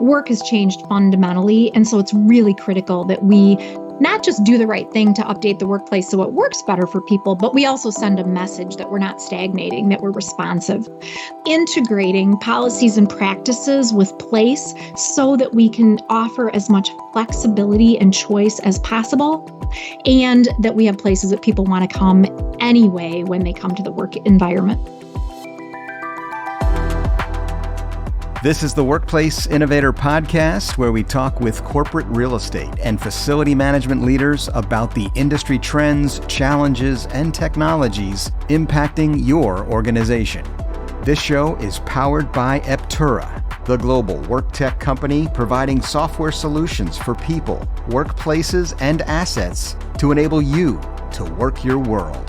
Work has changed fundamentally, and so it's really critical that we not just do the right thing to update the workplace so it works better for people, but we also send a message that we're not stagnating, that we're responsive. Integrating policies and practices with place so that we can offer as much flexibility and choice as possible, and that we have places that people want to come anyway when they come to the work environment. This is the Workplace Innovator podcast, where we talk with corporate real estate and facility management leaders about the industry trends, challenges, and technologies impacting your organization. This show is powered by Eptura, the global work tech company providing software solutions for people, workplaces, and assets to enable you to work your world.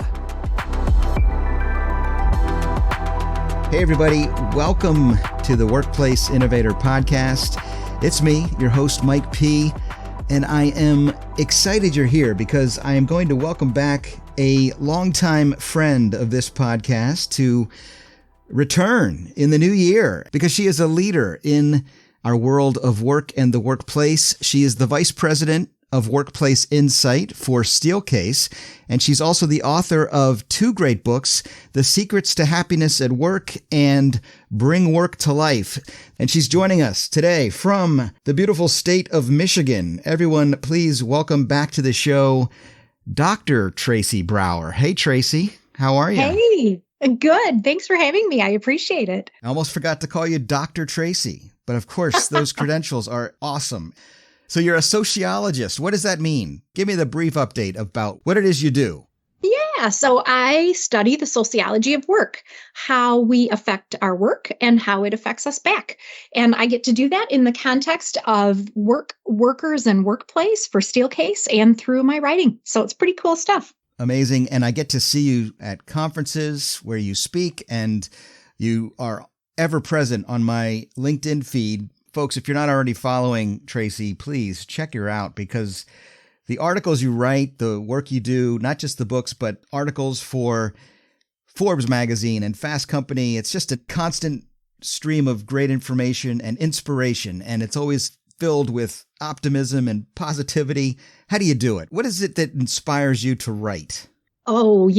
Hey everybody, welcome to the Workplace Innovator podcast. It's me, your host, Mike P., and I am excited you're here because I am going to welcome back a longtime friend of this podcast to return in the new year because she is a leader in our world of work and the workplace. She is the Vice President of Workplace Insight for Steelcase, and she's also the author of two great books, The Secrets to Happiness at Work and Bring Work to Life. And she's joining us today from the beautiful state of Michigan. Everyone, please welcome back to the show, Dr. Tracy Brower. Hey, Tracy, how are you? Hey, good. Thanks for having me. I appreciate it. I almost forgot to call you Dr. Tracy, but of course, those credentials are awesome. So you're a sociologist. What does that mean? Give me the brief update about what it is you do. Yeah, so I study the sociology of work, how we affect our work and how it affects us back. And I get to do that in the context of workers and workplace for Steelcase and through my writing. So it's pretty cool stuff. Amazing. And I get to see you at conferences where you speak, and you are ever present on my LinkedIn feed. Folks, if you're not already following Tracy, please check her out, because the articles you write, the work you do, not just the books, but articles for Forbes magazine and Fast Company, it's just a constant stream of great information and inspiration, and it's always filled with optimism and positivity. How do you do it? What is it that inspires you to write? Oh,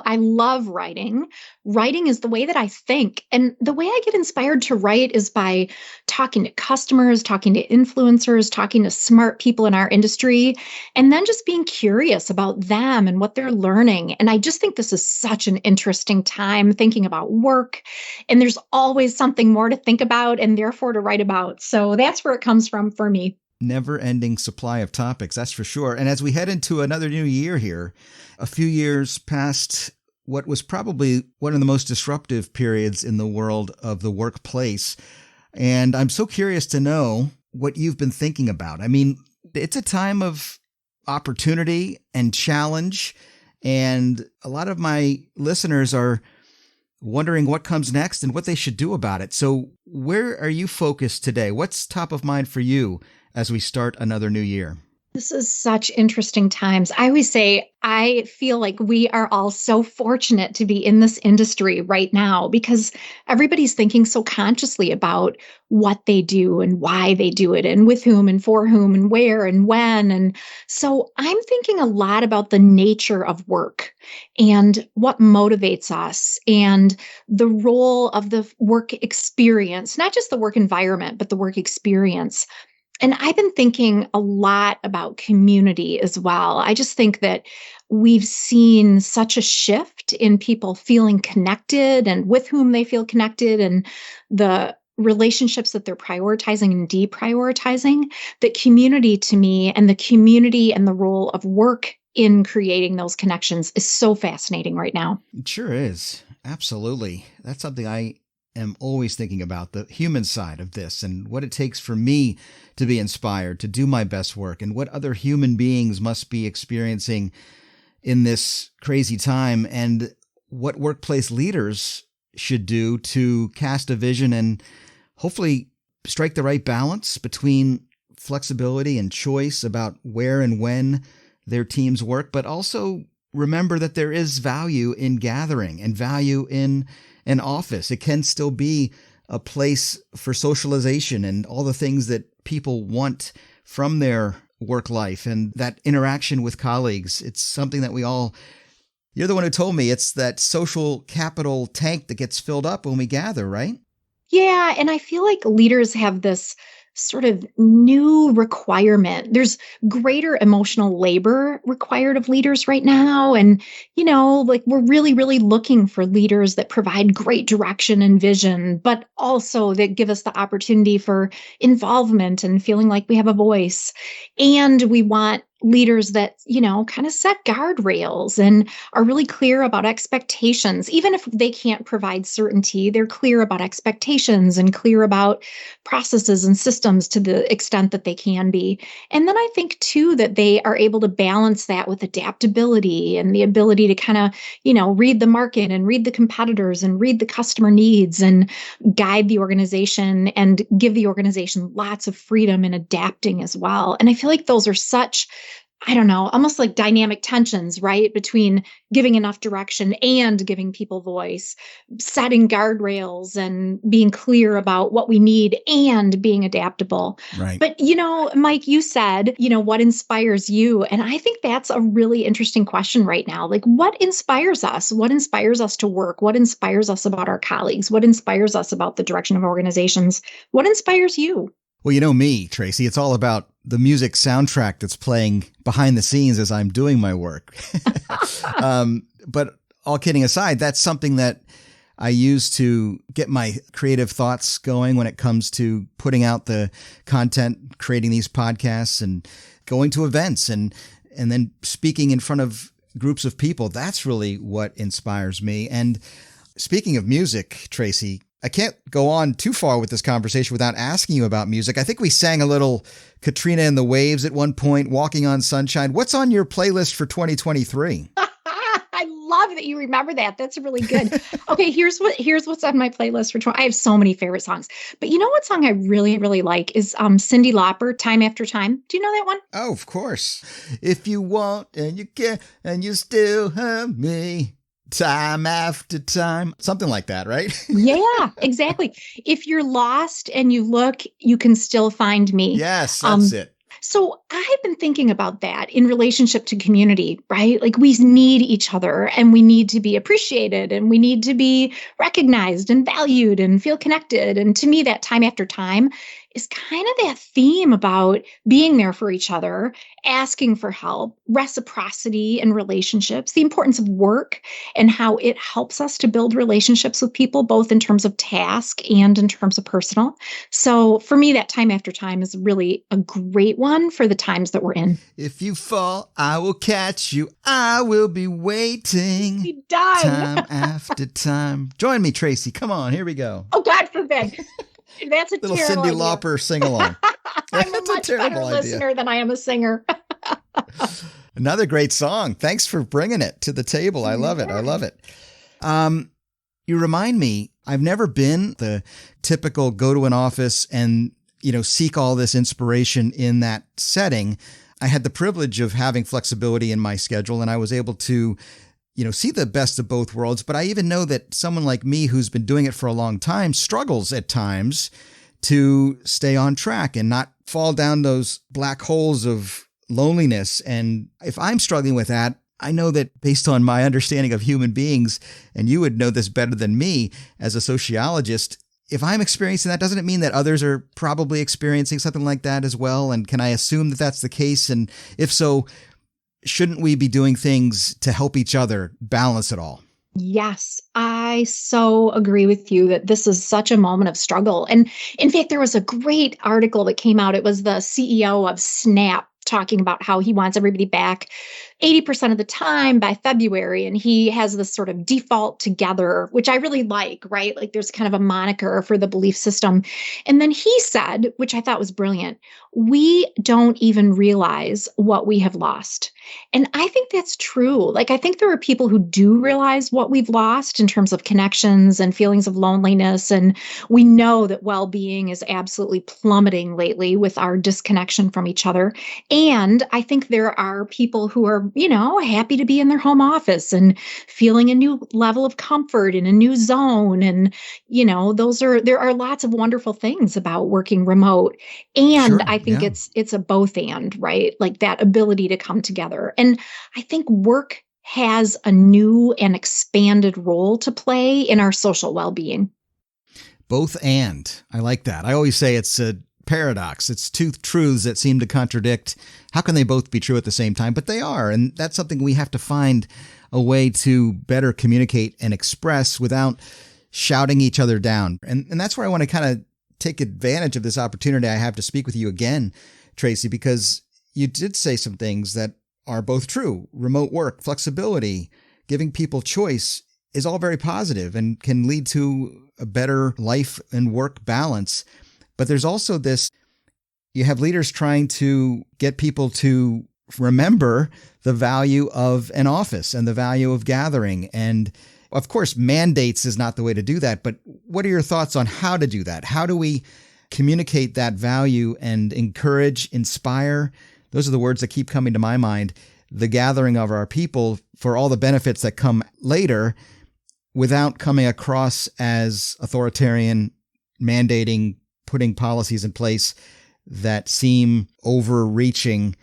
I love writing. Writing is the way that I think. And the way I get inspired to write is by talking to customers, talking to influencers, talking to smart people in our industry, and then just being curious about them and what they're learning. And I just think this is such an interesting time thinking about work. And there's always something more to think about and therefore to write about. So that's where it comes from for me. Never-ending supply of topics, that's for sure. And as we head into another new year here, a few years past what was probably one of the most disruptive periods in the world of the workplace, and I'm so curious to know what you've been thinking about. I mean, it's a time of opportunity and challenge, and a lot of my listeners are wondering what comes next and what they should do about it. So where are you focused today? What's top of mind for you as we start another new year? This is such interesting times. I always say, I feel like we are all so fortunate to be in this industry right now because everybody's thinking so consciously about what they do and why they do it and with whom and for whom and where and when. And so I'm thinking a lot about the nature of work and what motivates us and the role of the work experience, not just the work environment, but the work experience. And I've been thinking a lot about community as well. I just think that we've seen such a shift in people feeling connected and with whom they feel connected and the relationships that they're prioritizing and deprioritizing, that community to me and the community and the role of work in creating those connections is so fascinating right now. It sure is. Absolutely. That's something I am always thinking about, the human side of this and what it takes for me to be inspired, to do my best work, and what other human beings must be experiencing in this crazy time, and what workplace leaders should do to cast a vision and hopefully strike the right balance between flexibility and choice about where and when their teams work, but also remember that there is value in gathering and value in an office. It can still be a place for socialization and all the things that people want from their work life and that interaction with colleagues. It's something that you're the one who told me it's that social capital tank that gets filled up when we gather, right? Yeah. And I feel like leaders have this sort of new requirement. There's greater emotional labor required of leaders right now. And, like we're really, really looking for leaders that provide great direction and vision, but also that give us the opportunity for involvement and feeling like we have a voice. And we want leaders that, kind of set guardrails and are really clear about expectations. Even if they can't provide certainty, they're clear about expectations and clear about processes and systems to the extent that they can be. And then I think too that they are able to balance that with adaptability and the ability to kind of, read the market and read the competitors and read the customer needs and guide the organization and give the organization lots of freedom in adapting as well. And I feel like those are such, I don't know, almost like dynamic tensions, right? Between giving enough direction and giving people voice, setting guardrails and being clear about what we need and being adaptable. Right. But, Mike, you said, what inspires you? And I think that's a really interesting question right now. Like, what inspires us? What inspires us to work? What inspires us about our colleagues? What inspires us about the direction of organizations? What inspires you? Well, you know me, Tracy, it's all about the music soundtrack that's playing behind the scenes as I'm doing my work. But all kidding aside, that's something that I use to get my creative thoughts going when it comes to putting out the content, creating these podcasts and going to events and then speaking in front of groups of people. That's really what inspires me. And speaking of music, Tracy, I can't go on too far with this conversation without asking you about music. I think we sang a little Katrina and the Waves at one point, Walking on Sunshine. What's on your playlist for 2023? I love that you remember that. That's really good. Okay, here's what's on my playlist for 20. I have so many favorite songs. But you know what song I really, really like is Cyndi Lauper, Time After Time. Do you know that one? Oh, of course. If you want and you can and you still have me. Time after time, something like that, right? Yeah, exactly. If you're lost and you look, you can still find me. Yes, that's it. So I've been thinking about that in relationship to community, right? Like we need each other and we need to be appreciated and we need to be recognized and valued and feel connected. And to me, that time after time is kind of that theme about being there for each other, asking for help, reciprocity and relationships, the importance of work and how it helps us to build relationships with people, both in terms of task and in terms of personal. So for me, that time after time is really a great one for the times that we're in. If you fall, I will catch you. I will be waiting. Be done. Time after time. Join me, Tracy. Come on, here we go. Oh, God forbid. That's a little terrible Cyndi idea. Lauper sing-along. I'm That's a much better listener than I am a singer. Another great song. Thanks for bringing it to the table. I love it. I love it. You remind me, I've never been the typical go to an office and, seek all this inspiration in that setting. I had the privilege of having flexibility in my schedule, and I was able to see the best of both worlds. But I even know that someone like me who's been doing it for a long time struggles at times to stay on track and not fall down those black holes of loneliness. And if I'm struggling with that, I know that based on my understanding of human beings, and you would know this better than me as a sociologist, if I'm experiencing that, doesn't it mean that others are probably experiencing something like that as well? And can I assume that that's the case? And if so, shouldn't we be doing things to help each other balance it all? Yes, I so agree with you that this is such a moment of struggle. And in fact, there was a great article that came out. It was the CEO of Snap talking about how he wants everybody back 80% of the time by February. And he has this sort of default together, which I really like, right? Like there's kind of a moniker for the belief system. And then he said, which I thought was brilliant, we don't even realize what we have lost. And I think that's true. Like, I think there are people who do realize what we've lost in terms of connections and feelings of loneliness. And we know that well-being is absolutely plummeting lately with our disconnection from each other. And I think there are people who are happy to be in their home office and feeling a new level of comfort in a new zone. And, there are lots of wonderful things about working remote. And Sure. I think Yeah. it's a both and, right? Like that ability to come together. And I think work has a new and expanded role to play in our social well-being. Both and. I like that. I always say it's a paradox. It's two truths that seem to contradict. How can they both be true at the same time? But they are. And that's something we have to find a way to better communicate and express without shouting each other down. And that's where I want to kind of take advantage of this opportunity I have to speak with you again, Tracy, because you did say some things that are both true. Remote work, flexibility, giving people choice is all very positive and can lead to a better life and work balance. But there's also this, you have leaders trying to get people to remember the value of an office and the value of gathering. And of course, mandates is not the way to do that. But what are your thoughts on how to do that? How do we communicate that value and encourage, inspire? Those are the words that keep coming to my mind. The gathering of our people for all the benefits that come later without coming across as authoritarian, mandating, putting policies in place that seem overreaching.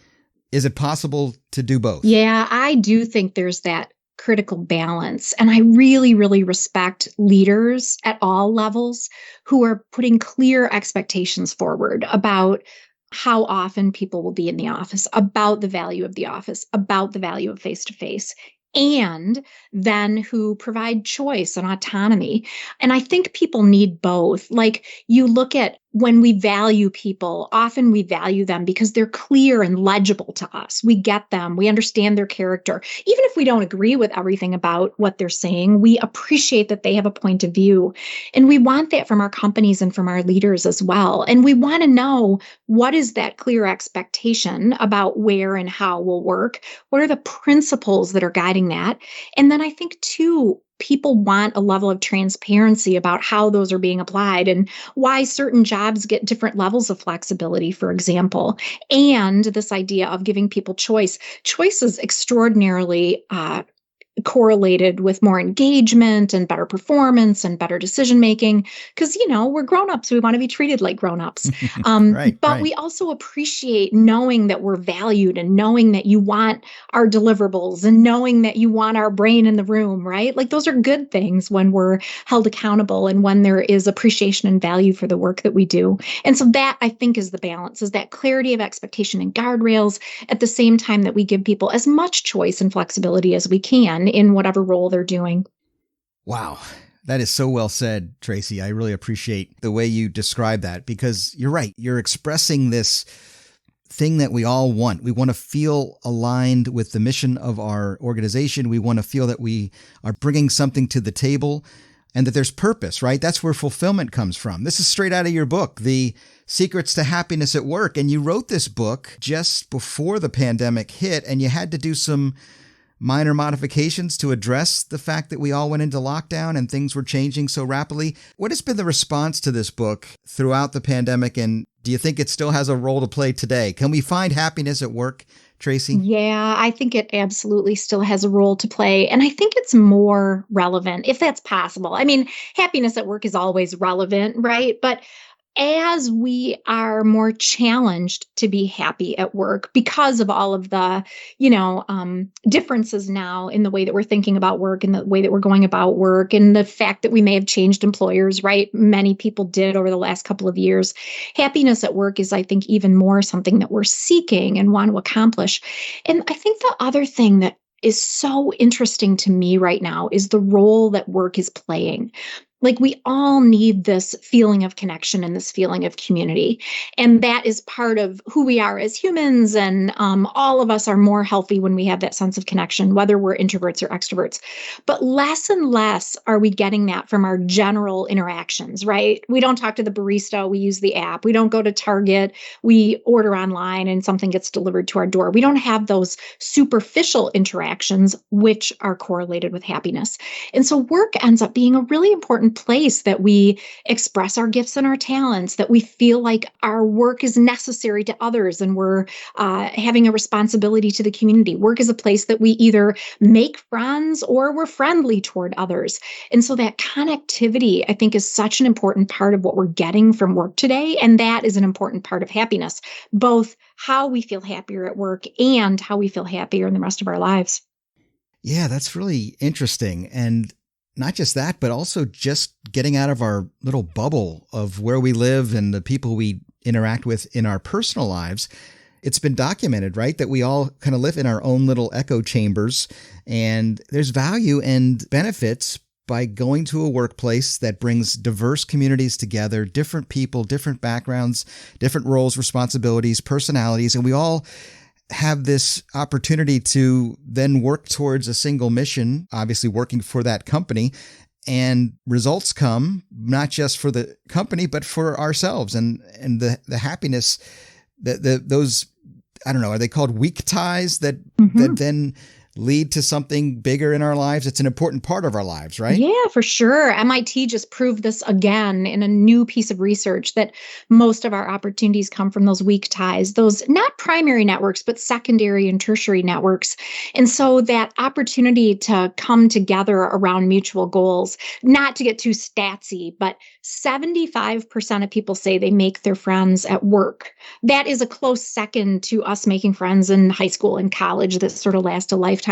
Is it possible to do both? Yeah, I do think there's that critical balance. And I really, really respect leaders at all levels who are putting clear expectations forward about how often people will be in the office, about the value of the office, about the value of face-to-face, and then who provide choice and autonomy. And I think people need both. Like you look at when we value people, often we value them because they're clear and legible to us. We get them. We understand their character. Even if we don't agree with everything about what they're saying, we appreciate that they have a point of view. And we want that from our companies and from our leaders as well. And we want to know, what is that clear expectation about where and how we'll work? What are the principles that are guiding that? And then I think too, people want a level of transparency about how those are being applied and why certain jobs get different levels of flexibility, for example. And this idea of giving people choice. Choice is extraordinarily correlated with more engagement and better performance and better decision making, because we're grown-ups, we want to be treated like grown-ups. But we also appreciate knowing that we're valued and knowing that you want our deliverables and knowing that you want our brain in the room, right? Like those are good things when we're held accountable and when there is appreciation and value for the work that we do. And so that, I think, is the balance, is that clarity of expectation and guardrails at the same time that we give people as much choice and flexibility as we can in whatever role they're doing. Wow. That is so well said, Tracy. I really appreciate the way you describe that, because you're right. You're expressing this thing that we all want. We want to feel aligned with the mission of our organization. We want to feel that we are bringing something to the table and that there's purpose, right? That's where fulfillment comes from. This is straight out of your book, The Secrets to Happiness at Work. And you wrote this book just before the pandemic hit, and you had to do some minor modifications to address the fact that we all went into lockdown and things were changing so rapidly. What has been the response to this book throughout the pandemic? And do you think it still has a role to play today? Can we find happiness at work, Tracy? Yeah, I think it absolutely still has a role to play. And I think it's more relevant, if that's possible. I mean, happiness at work is always relevant, right? But as we are more challenged to be happy at work because of all of the, differences now in the way that we're thinking about work and the way that we're going about work and the fact that we may have changed employers, right? Many people did over the last couple of years. Happiness at work is, I think, even more something that we're seeking and want to accomplish. And I think the other thing that is so interesting to me right now is the role that work is playing. Like we all need this feeling of connection and this feeling of community. And that is part of who we are as humans. And all of us are more healthy when we have that sense of connection, whether we're introverts or extroverts. But less and less are we getting that from our general interactions, right? We don't talk to the barista, we use the app. We don't go to Target, we order online and something gets delivered to our door. We don't have those superficial interactions, which are correlated with happiness. And so work ends up being a really important important place that we express our gifts and our talents, that we feel like our work is necessary to others and we're having a responsibility to the community. Work is a place that we either make friends or we're friendly toward others. And so that connectivity, I think, is such an important part of what we're getting from work today. And that is an important part of happiness, both how we feel happier at work and how we feel happier in the rest of our lives. Yeah, that's really interesting. And not just that, but also just getting out of our little bubble of where we live and the people we interact with in our personal lives. It's been documented, right, that we all kind of live in our own little echo chambers, and there's value and benefits by going to a workplace that brings diverse communities together, different people, different backgrounds, different roles, responsibilities, personalities, and we all have this opportunity to then work towards a single mission, obviously working for that company, and results come not just for the company, but for ourselves and the happiness that those, I don't know, are they called weak ties that then lead to something bigger in our lives? It's an important part of our lives, right? Yeah, for sure. MIT just proved this again in a new piece of research that most of our opportunities come from those weak ties, those not primary networks, but secondary and tertiary networks. And so that opportunity to come together around mutual goals, not to get too statsy, but 75% of people say they make their friends at work. That is a close second to us making friends in high school and college that sort of last a lifetime.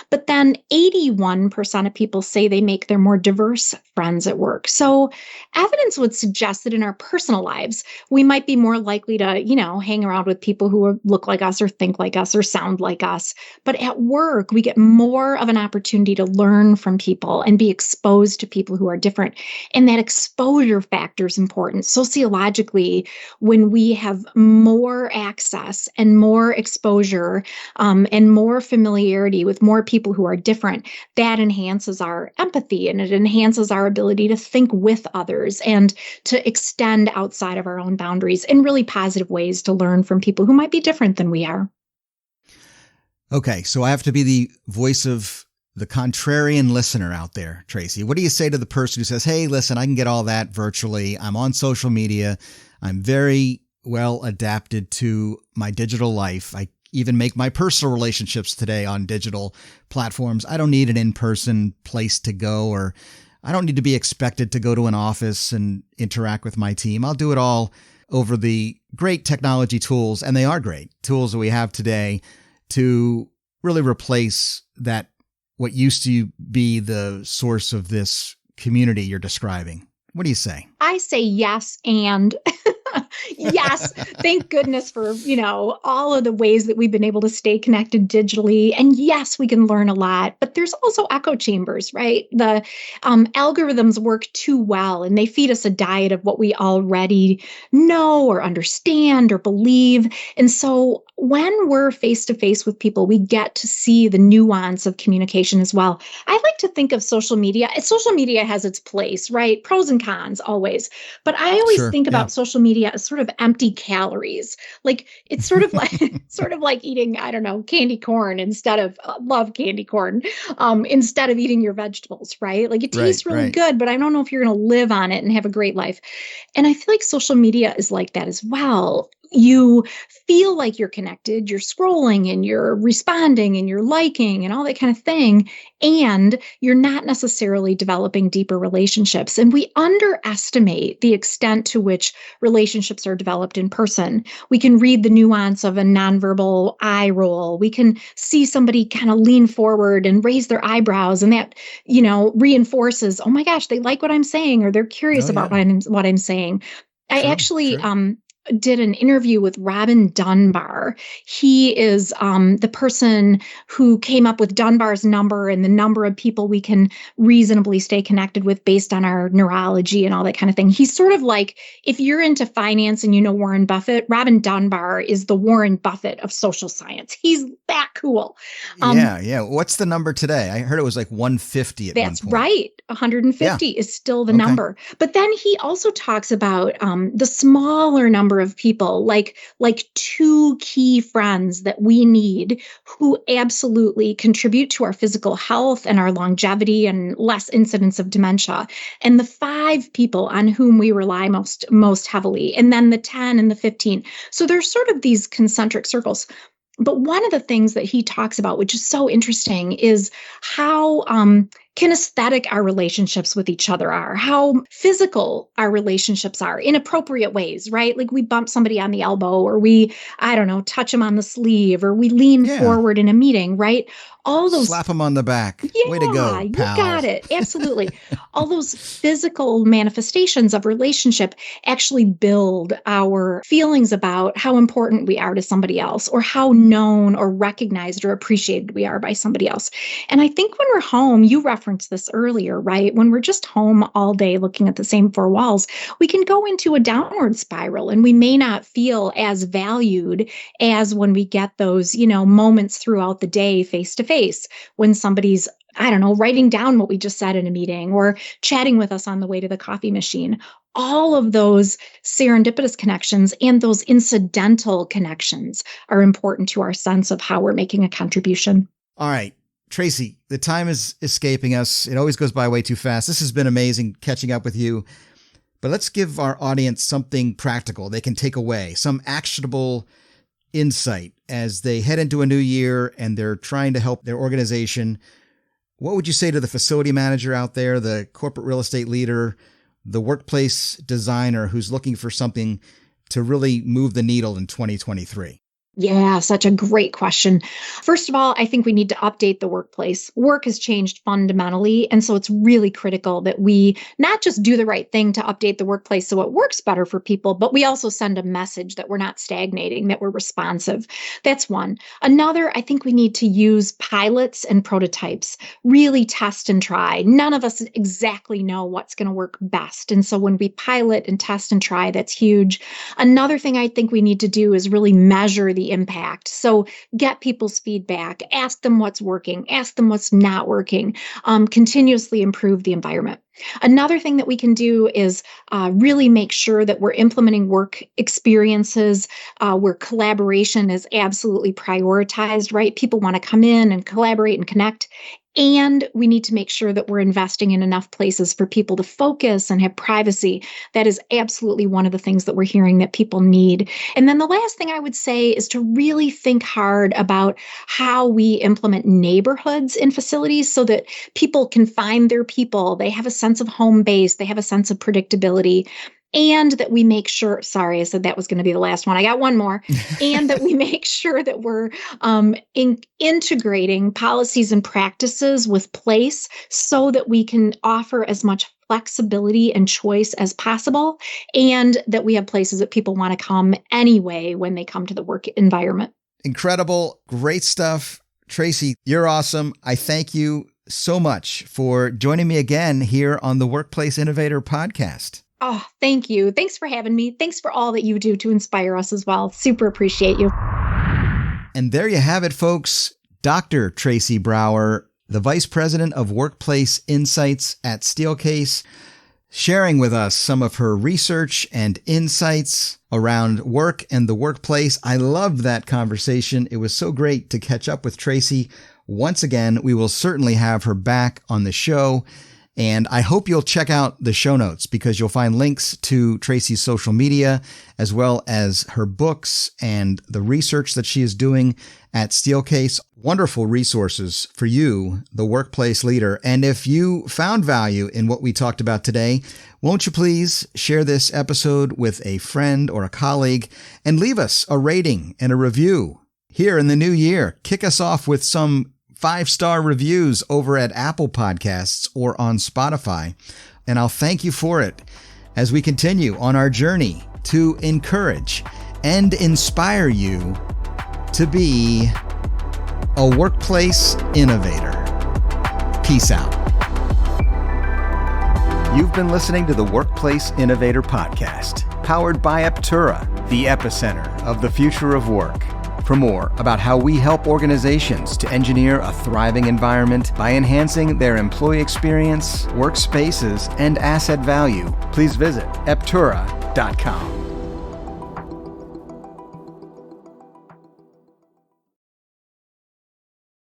But then 81% of people say they make their more diverse friends at work. So evidence would suggest that in our personal lives, we might be more likely to, hang around with people who look like us or think like us or sound like us. But at work, we get more of an opportunity to learn from people and be exposed to people who are different. And that exposure factor is important. Sociologically, when we have more access and more exposure and more familiarity with more people who are different, that enhances our empathy and it enhances our ability to think with others and to extend outside of our own boundaries in really positive ways to learn from people who might be different than we are. Okay, so I have to be the voice of the contrarian listener out there, Tracy. What do you say to the person who says, hey, listen, I can get all that virtually. I'm on social media. I'm very well adapted to my digital life. I even make my personal relationships today on digital platforms. I don't need an in-person place to go, or I don't need to be expected to go to an office and interact with my team. I'll do it all over the great technology tools, and they are great tools that we have today to really replace that, what used to be the source of this community you're describing. What do you say? I say yes, and yes, thank goodness for, all of the ways that we've been able to stay connected digitally. And yes, we can learn a lot, but there's also echo chambers, right? The algorithms work too well and they feed us a diet of what we already know or understand or believe. And so when we're face to face with people, we get to see the nuance of communication as well. I like to think of social media. Social media has its place, right? Pros and cons always. But I always think about social media as sort of empty calories. Like it's sort of like eating, I don't know, candy corn instead of love candy corn, instead of eating your vegetables, right? Like it tastes really good, but I don't know if you're going to live on it and have a great life. And I feel like social media is like that as well. You feel like you're connected, you're scrolling and you're responding and you're liking and all that kind of thing. And you're not necessarily developing deeper relationships. And we underestimate the extent to which relationships are developed in person. We can read the nuance of a nonverbal eye roll. We can see somebody kind of lean forward and raise their eyebrows. And that, reinforces, oh my gosh, they like what I'm saying, or they're curious about what I'm saying. I actually did an interview with Robin Dunbar. He is the person who came up with Dunbar's number and the number of people we can reasonably stay connected with based on our neurology and all that kind of thing. He's sort of like, if you're into finance and you know Warren Buffett, Robin Dunbar is the Warren Buffett of social science. He's that cool. Yeah. What's the number today? I heard it was like 150 at one point. That's right. 150 is still the number. But then he also talks about the smaller number number of people, like two key friends that we need who absolutely contribute to our physical health and our longevity and less incidence of dementia, and the 5 people on whom we rely most heavily, and then the 10 and the 15. So there's sort of these concentric circles. But one of the things that he talks about, which is so interesting, is how kinesthetic our relationships with each other are, how physical our relationships are in appropriate ways, right? Like we bump somebody on the elbow, or we, I don't know, touch them on the sleeve, or we lean forward in a meeting, right? All those slap them on the back. Yeah, way to go, pal. You got it. Absolutely. All those physical manifestations of relationship actually build our feelings about how important we are to somebody else, or how known or recognized or appreciated we are by somebody else. And I think when we're home, you referenced this earlier, right? When we're just home all day looking at the same 4 walls, we can go into a downward spiral, and we may not feel as valued as when we get those, moments throughout the day face to face, when somebody's, I don't know, writing down what we just said in a meeting, or chatting with us on the way to the coffee machine. All of those serendipitous connections and those incidental connections are important to our sense of how we're making a contribution. All right, Tracy, the time is escaping us. It always goes by way too fast. This has been amazing catching up with you. But let's give our audience something practical they can take away, some actionable insight as they head into a new year and they're trying to help their organization. What would you say to the facility manager out there, the corporate real estate leader, the workplace designer who's looking for something to really move the needle in 2023? Yeah, such a great question. First of all, I think we need to update the workplace. Work has changed fundamentally. And so it's really critical that we not just do the right thing to update the workplace so it works better for people, but we also send a message that we're not stagnating, that we're responsive. That's one. Another, I think we need to use pilots and prototypes, really test and try. None of us exactly know what's going to work best. And so when we pilot and test and try, that's huge. Another thing I think we need to do is really measure the impact. So get people's feedback, ask them what's working, ask them what's not working, continuously improve the environment. Another thing that we can do is really make sure that we're implementing work experiences where collaboration is absolutely prioritized, right? People want to come in and collaborate and connect. And we need to make sure that we're investing in enough places for people to focus and have privacy. That is absolutely one of the things that we're hearing that people need. And then the last thing I would say is to really think hard about how we implement neighborhoods in facilities so that people can find their people. They have a sense of home base. They have a sense of predictability. And that we make sure, sorry, I said that was going to be the last one. I got one more. And that we make sure that we're integrating policies and practices with place so that we can offer as much flexibility and choice as possible. And that we have places that people want to come anyway when they come to the work environment. Incredible. Great stuff. Tracy, you're awesome. I thank you so much for joining me again here on the Workplace Innovator podcast. Oh, thank you. Thanks for having me. Thanks for all that you do to inspire us as well. Super appreciate you. And there you have it, folks. Dr. Tracy Brower, the Vice President of Workplace Insights at Steelcase, sharing with us some of her research and insights around work and the workplace. I loved that conversation. It was so great to catch up with Tracy. Once again, we will certainly have her back on the show. And I hope you'll check out the show notes because you'll find links to Tracy's social media as well as her books and the research that she is doing at Steelcase. Wonderful resources for you, the workplace leader. And if you found value in what we talked about today, won't you please share this episode with a friend or a colleague and leave us a rating and a review here in the new year. Kick us off with some 5-star reviews over at Apple Podcasts or on Spotify. And I'll thank you for it as we continue on our journey to encourage and inspire you to be a workplace innovator. Peace out. You've been listening to the Workplace Innovator podcast, powered by Aptura, the epicenter of the future of work. For more about how we help organizations to engineer a thriving environment by enhancing their employee experience, workspaces, and asset value, please visit aptura.com.